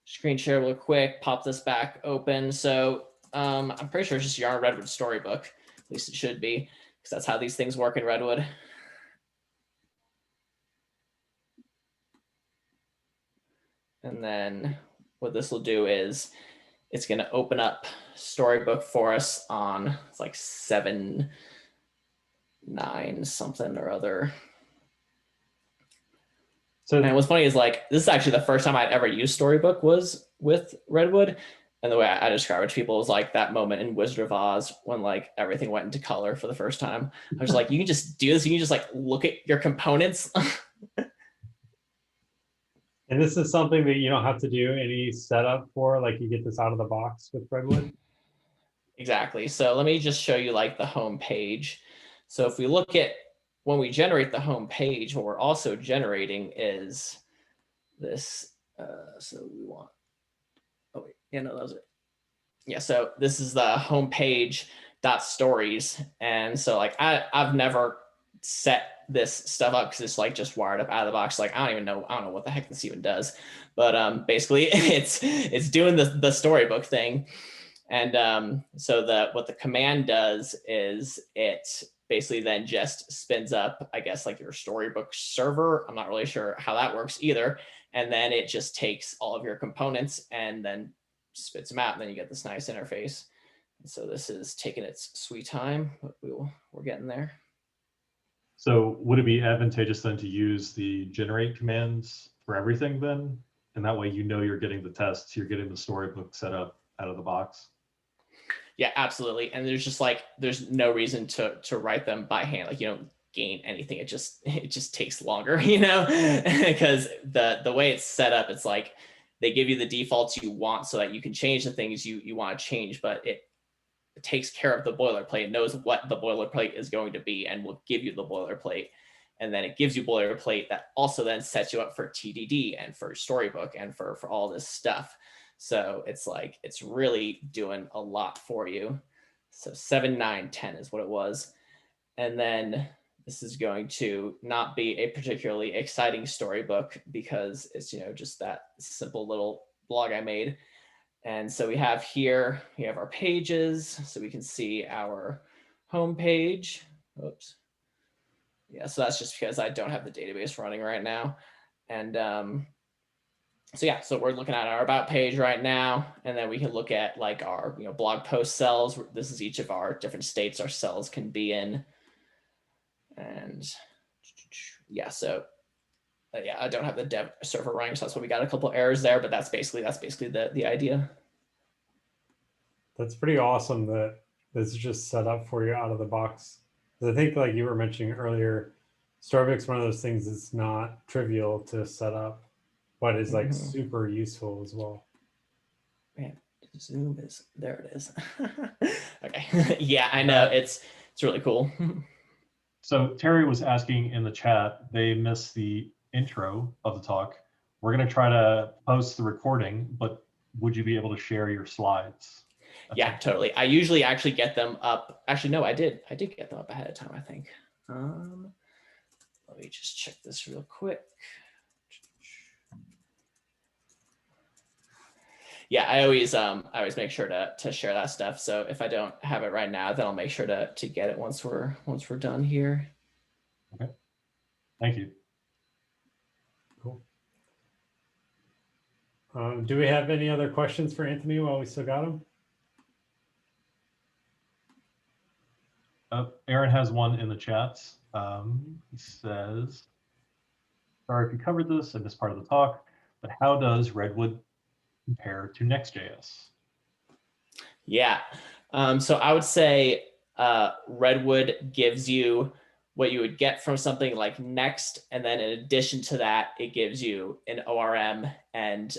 screen share real quick, pop this back open. So I'm pretty sure it's just Yarn Redwood storybook. At least it should be, because that's how these things work in Redwood. And then what this will do is it's going to open up Storybook for us on, it's like 7.9 something or other. So, and what's funny is like, this is actually the first time I'd ever used Storybook was with Redwood. And the way I describe it to people is like that moment in Wizard of Oz when like everything went into color for the first time. I was like, you can just do this. You can just like look at your components. and this is something that you don't have to do any setup for, like you get this out of the box with Redwood. Exactly. So let me just show you like the home page. So if we look at when we generate the home page, what we're also generating is this. So we want, oh wait, yeah, no, that was it. Yeah, so this is the home page .stories. And so like I've never set this stuff up because it's like just wired up out of the box. Like I don't know what the heck this even does. But basically it's doing the storybook thing. And so what the command does is it basically then just spins up, I guess, like your storybook server. I'm not really sure how that works either. And then it just takes all of your components and then spits them out. And then you get this nice interface. And so this is taking its sweet time, but we're getting there. So would it be advantageous then to use the generate commands for everything then? And that way, you're getting the tests, you're getting the storybook set up out of the box. Yeah, absolutely. And there's no reason to write them by hand. Like you don't gain anything. It just takes longer, because the way it's set up, it's like they give you the defaults you want so that you can change the things you want to change, but it takes care of the boilerplate. It knows what the boilerplate is going to be and will give you the boilerplate. And then it gives you boilerplate that also then sets you up for TDD and for Storybook and for all this stuff. So it's like, it's really doing a lot for you. So 7, 9, 10 is what it was. And then this is going to not be a particularly exciting storybook because it's, just that simple little blog I made. And so we have our pages, so we can see our home page. Oops. Yeah, so that's just because I don't have the database running right now. And so we're looking at our about page right now, and then we can look at like our blog post cells. This is each of our different states our cells can be in. And yeah, so I don't have the dev server running, so that's why we got a couple errors there, but that's basically the idea. That's pretty awesome that this is just set up for you out of the box. I think like you were mentioning earlier, Storybook's one of those things that's not trivial to set up, but is like super useful as well. Man, Zoom is, there it is. Okay. Yeah, I know. It's really cool. So Terry was asking in the chat, they missed the intro of the talk. We're going to try to post the recording, but would you be able to share your slides? Yeah, totally. I usually actually get them up. Actually, no, I did get them up ahead of time, I think. Let me just check this real quick. Yeah, I always make sure to share that stuff. So if I don't have it right now, then I'll make sure to get it once we're done here. Okay. Thank you. Cool. Do we have any other questions for Anthony while we still got him? Aaron has one in the chats. He says, sorry if you covered this in this part of the talk, but how does Redwood compare to Next.js? Yeah, so I would say Redwood gives you what you would get from something like Next, and then in addition to that, it gives you an ORM and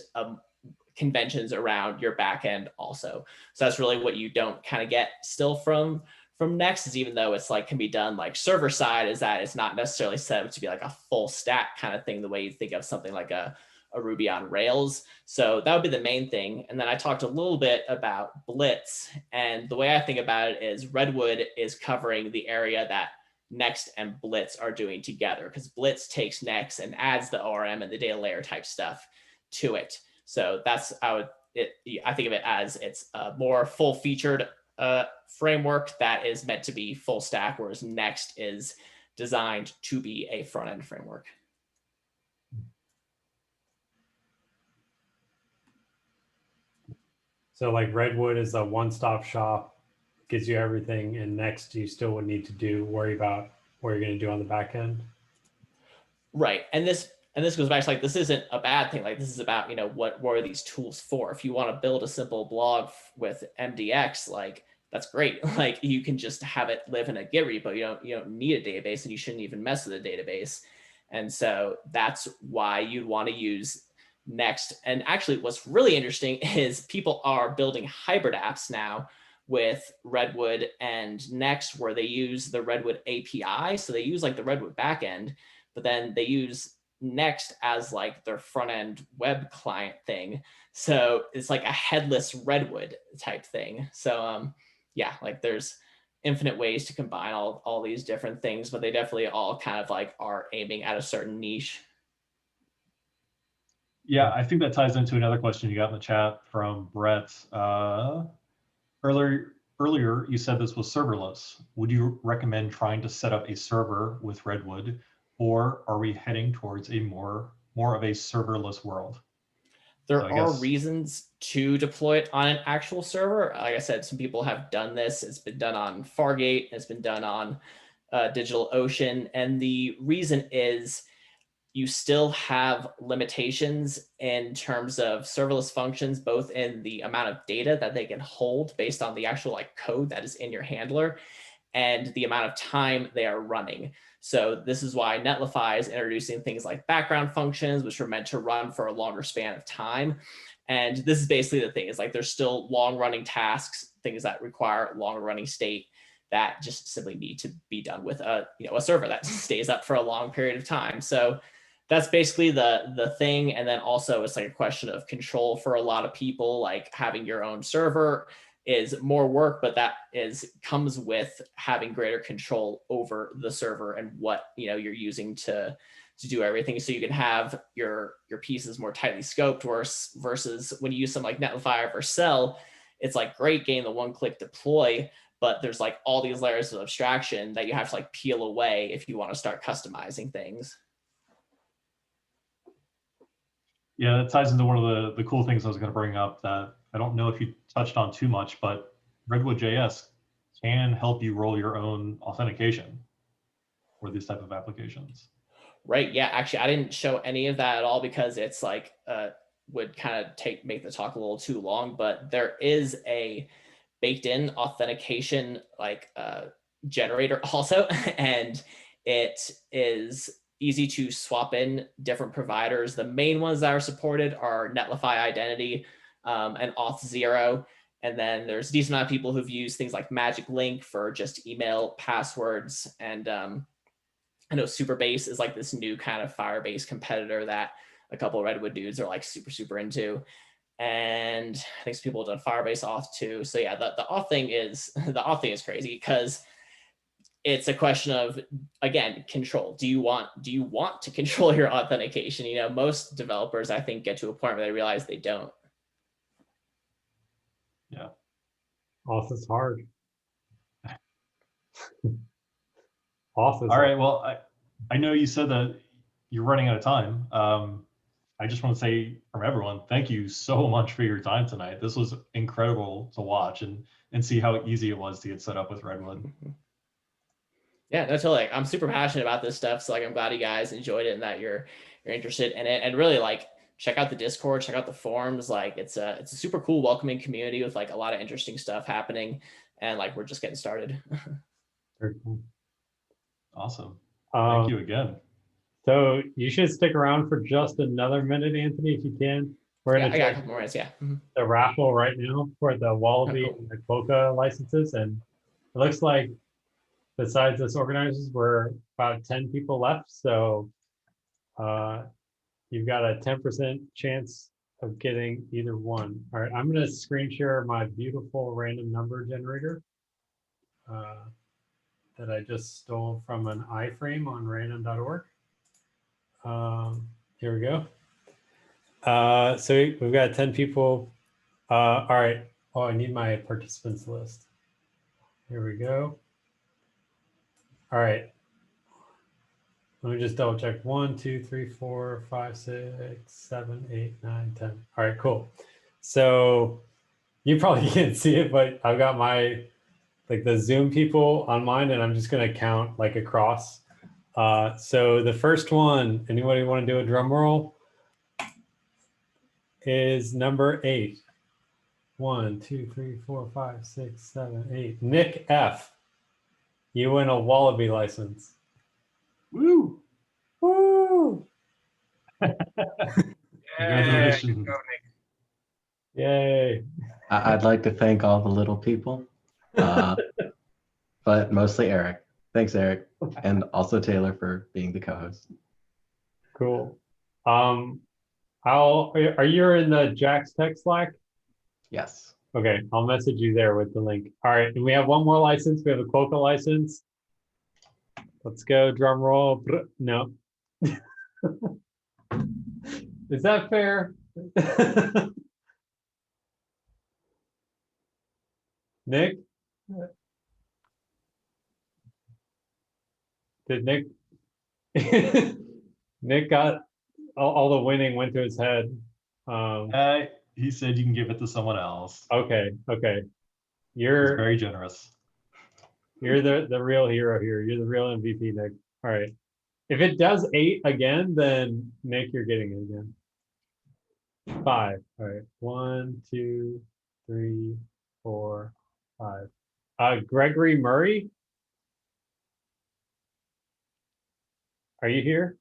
conventions around your backend also. So that's really what you don't kind of get still from Next, is even though it's like can be done like server side, is that it's not necessarily set up to be like a full stack kind of thing the way you think of something like a Ruby on Rails. So that would be the main thing. And then I talked a little bit about Blitz, and the way I think about it is Redwood is covering the area that Next and Blitz are doing together, because Blitz takes Next and adds the ORM and the data layer type stuff to it. So that's I think of it as it's a more full featured framework that is meant to be full stack, whereas Next is designed to be a front end framework. So like Redwood is a one-stop shop, gives you everything, and next you still would need to worry about what you're going to do on the back end. Right. And this goes back to like, this isn't a bad thing. Like this is about, what are these tools for? If you want to build a simple blog with MDX, like that's great. Like you can just have it live in a Git repo. You don't need a database, and you shouldn't even mess with a database. And so that's why you'd want to use Next. And actually what's really interesting is people are building hybrid apps now with Redwood and Next, where they use the Redwood API. So they use like the Redwood backend, but then they use Next as like their front end web client thing. So it's like a headless Redwood type thing. So yeah, like there's infinite ways to combine all these different things, but they definitely all kind of like are aiming at a certain niche. Yeah, I think that ties into another question you got in the chat from Brett. Earlier, you said this was serverless. Would you recommend trying to set up a server with Redwood, or are we heading towards a more of a serverless world? There are reasons to deploy it on an actual server. Like I said, some people have done this. It's been done on Fargate. It's been done on DigitalOcean. And the reason is you still have limitations in terms of serverless functions, both in the amount of data that they can hold based on the actual like code that is in your handler and the amount of time they are running. So this is why Netlify is introducing things like background functions, which are meant to run for a longer span of time. And this is basically the thing, is like there's still long running tasks, things that require longer running state that just simply need to be done with a server that stays up for a long period of time. So that's basically the thing. And then also it's like a question of control for a lot of people. Like having your own server is more work, but that comes with having greater control over the server and what you're using to do everything. So you can have your pieces more tightly scoped, versus when you use something like Netlify or Vercel, it's like great getting the one-click deploy, but there's like all these layers of abstraction that you have to like peel away if you want to start customizing things. Yeah, that ties into one of the cool things I was going to bring up that I don't know if you touched on too much, but RedwoodJS can help you roll your own authentication for these type of applications. Right. Yeah. Actually, I didn't show any of that at all because it's like would kind of make the talk a little too long. But there is a baked-in authentication like generator also, and it is easy to swap in different providers. The main ones that are supported are Netlify Identity and Auth0. And then there's a decent amount of people who've used things like Magic Link for just email passwords. And I know Superbase is like this new kind of Firebase competitor that a couple of Redwood dudes are like super into. And I think some people have done Firebase Auth too. So yeah, the Auth thing is crazy because it's a question of, again, control. Do you want to control your authentication? Most developers, I think, get to a point where they realize they don't. Yeah. Auth is hard. All right. Well, I know you said that you're running out of time. I just want to say from everyone, thank you so much for your time tonight. This was incredible to watch and see how easy it was to get set up with Redwood. Yeah, no, totally. I'm super passionate about this stuff. So like, I'm glad you guys enjoyed it and that you're interested in it, and really like check out the Discord, check out the forums. Like it's a super cool, welcoming community with like a lot of interesting stuff happening. And like, we're just getting started. Very cool. Awesome. Thank you again. So you should stick around for just another minute, Anthony, if you can. We're going to check a couple more minutes, yeah. The raffle right now for the Wallaby and the Quokka licenses. And it looks like besides us organizers, we're about 10 people left. So you've got a 10% chance of getting either one. All right, I'm going to screen share my beautiful random number generator that I just stole from an iframe on random.org. Here we go. So we've got 10 people. All right. Oh, I need my participants list. Here we go. All right. Let me just double check. 1, 2, 3, 4, 5, 6, 7, 8, 9, 10. All right, cool. So You probably can't see it, but I've got my like the Zoom people on mine, and I'm just gonna count like across. So the first one, anybody want to do a drum roll? Is number 8. 1, 2, 3, 4, 5, 6, 7, 8. Nick F. You win a Wallaby license. Woo! Woo! Congratulations. Yay! I'd like to thank all the little people, but mostly Eric. Thanks, Eric, and also Taylor for being the co-host. Cool. Are you in the Jack's Tech Slack? Yes. Okay, I'll message you there with the link. All right, and we have one more license. We have a Quokka license. Let's go, drum roll. No. Is that fair? Nick? Did Nick? Nick got all the winning went to his head. He said you can give it to someone else. Okay. He's You're very generous. You're the real hero here. You're the real MVP, Nick. All right. If it does 8 again, then Nick, you're getting it again. 5. All right. 1, 2, 3, 4, 5. Gregory Murray. Are you here?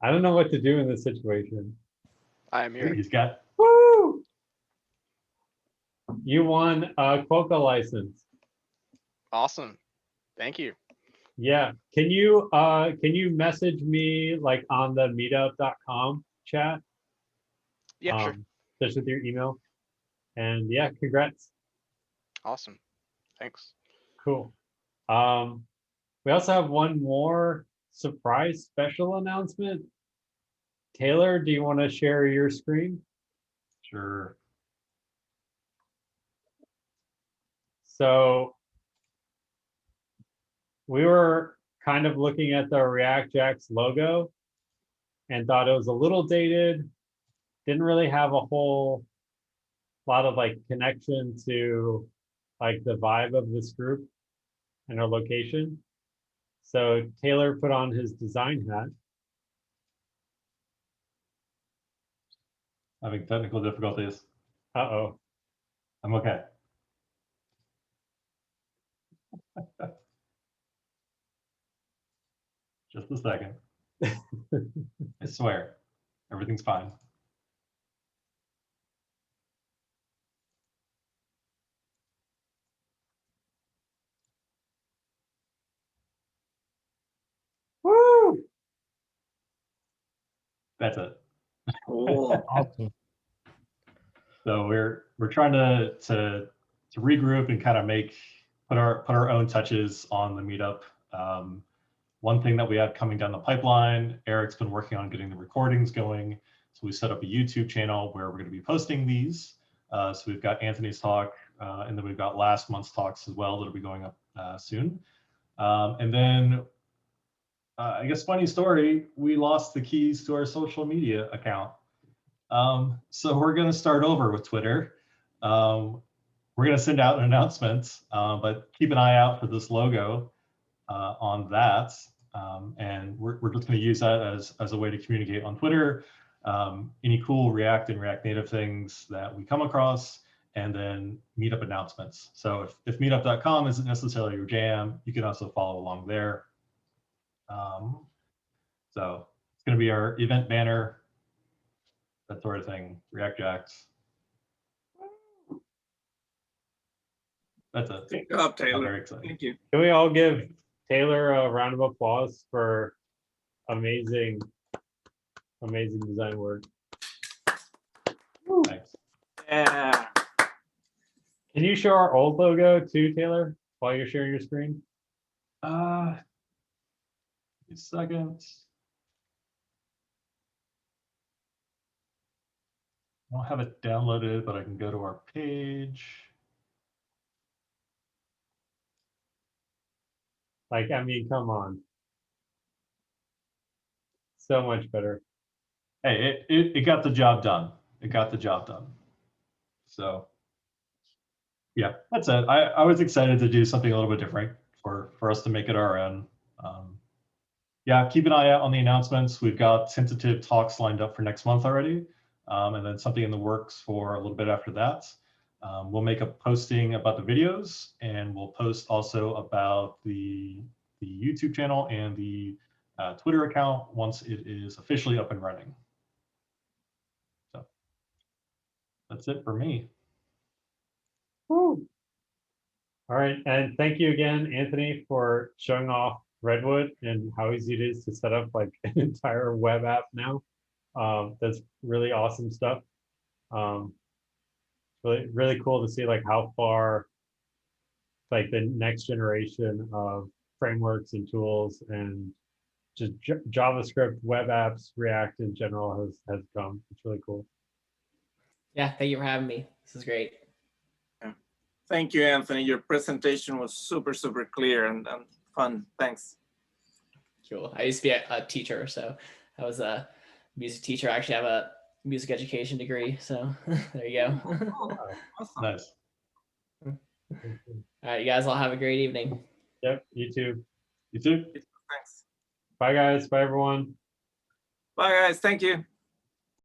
I don't know what to do in this situation. I am here. He's got. Woo! You won a Quokka license. Awesome. Thank you. Yeah. Can you message me like on the meetup.com chat? Yeah, sure. Just with your email. And yeah, congrats. Awesome. Thanks. Cool. We also have one more surprise special announcement. Taylor, do you want to share your screen? Sure. So we were kind of looking at the ReactJax logo and thought it was a little dated, didn't really have a whole lot of like connection to like the vibe of this group and our location. So Taylor put on his design hat. Having technical difficulties. Uh-oh. I'm okay. Just a second. I swear, everything's fine. Woo! That's it. Cool. Awesome. So we're trying to regroup and kind of put our own touches on the meetup. One thing that we have coming down the pipeline, Eric's been working on getting the recordings going. So we set up a YouTube channel where we're going to be posting these. So we've got Anthony's talk, and then we've got last month's talks as well that'll be going up soon. And then I guess funny story, we lost the keys to our social media account. So we're going to start over with Twitter. We're going to send out an announcement, but keep an eye out for this logo on that. And we're just going to use that as a way to communicate on Twitter, any cool React and React Native things that we come across, and then meetup announcements. So if meetup.com isn't necessarily your jam, you can also follow along there. So it's going to be our event banner, that sort of thing, ReactJax. That's it. Good job, I'm Taylor. very excited. Thank you. Can we all give Taylor a round of applause for amazing design work? Thanks. Yeah. Can you show our old logo too, Taylor, while you're sharing your screen? A second. I don't have it downloaded, but I can go to our page. Like, I mean, come on. So much better. Hey, it got the job done. It got the job done. So yeah, that's it. I was excited to do something a little bit different for us to make it our own. Yeah, keep an eye out on the announcements. We've got tentative talks lined up for next month already, and then something in the works for a little bit after that. We'll make a posting about the videos, and we'll post also about the YouTube channel and the Twitter account once it is officially up and running. So that's it for me. Woo. All right, and thank you again, Anthony, for showing off Redwood and how easy it is to set up like an entire web app now. That's really awesome stuff. Really cool to see like how far like the next generation of frameworks and tools and just JavaScript, web apps, React in general has come. It's really cool. Yeah, thank you for having me. This is great. Thank you, Anthony. Your presentation was super, super clear and fun. Thanks. Cool. I used to be a teacher, so I was a music teacher. I actually have a music education degree, so there you go. Awesome. Nice. All right, you guys all have a great evening. Yep, you too. You too. Thanks. Bye, guys. Bye, everyone. Bye, guys. Thank you.